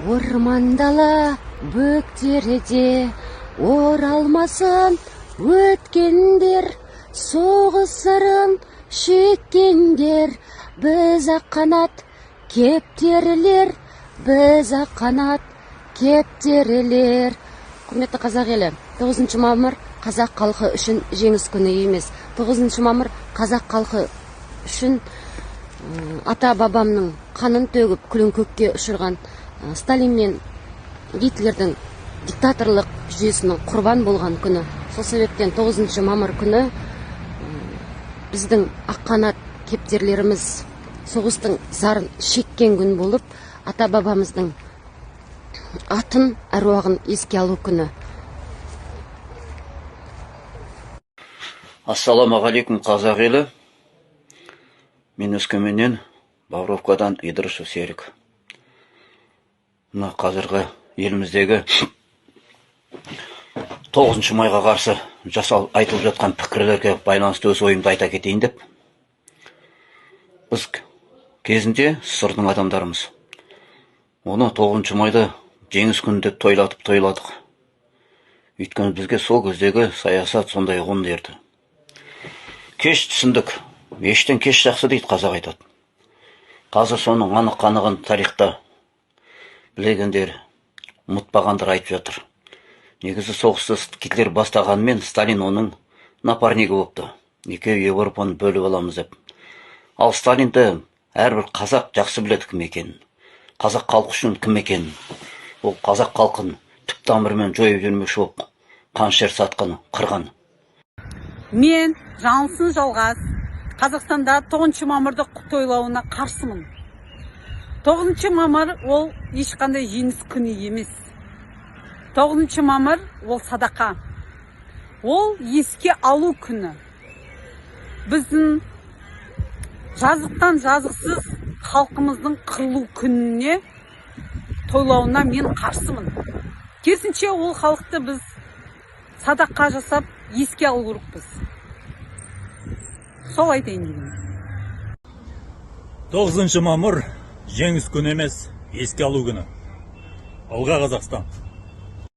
ормандала бөктерде оралмасын өткендер, соғысырын шеккендер. Біз ақ қанат кептерілер, біз ақ қанат кептерілер. Құрметті қазақ елі, 9 мамыр қазақ халқы үшін жеңіс күні емес. 9 мамыр қазақ халқы үшін ата бабамның қанын төгіп күлін көкке ұшырған Сталин мен Гитлердің диктаторлық жүйесінің құрбан болған күні. Сол себептен 9 мамыр күні біздің аққанат кептерлеріміз соғыстың зарын шеккен күн болып, ата бабамыздың атын, әруағын еске алу күні. Ассаламағалейкум қазақ елі. Мен Өскеменнен, Бауровкадан Идырышев Серік. Мына қазіргі еліміздегі 9 майға қарсы айтылып жатқан пікірлерге байланысты өз ойымды айта кетейін деп. Біз кезінде сырдың адамдарымыз. Оны 9 майды жеңіс күні деп тойладық. Өйткені бізге сол кездегі саясат сондай ұғым берді. Кеш түсіндік. Ештен кеш жақсы дейді қазақ айтады. Қазір соның анық-қанығын тарихта білегендер, ұмытпағандар айтып жатыр. Негізі соғысты Гитлер бастағанмен Сталин оның напарнигі болыпты. Екеуі Европаны бөліп аламыз деп. Ал Сталинді әрбір қазақ жақсы біледі кім екенін. Қазақ халқы үшін кім екенін. Ол қазақ халқын түп тамырымен жойып жүрмекші болып қаншер сатқаны, қырған. Мен жаңылсын жалғас Қазақстанда 9 мамырды тойлауына қарсымын. 9 мамыр ол ешқандай жеңіс күні емес. 9 мамыр ол садақа. Ол еске алу күні. Біздің жазықтан жазықсыз халқымыздың қырылу күніне тойлауына мен қарсымын. Керісінше ол халықты біз садақа жасап еске алу керекпіз. Сол айтайын дегенім. 9 мамыр жеңіс күні емес, еске алу күні. Алға Қазақстан!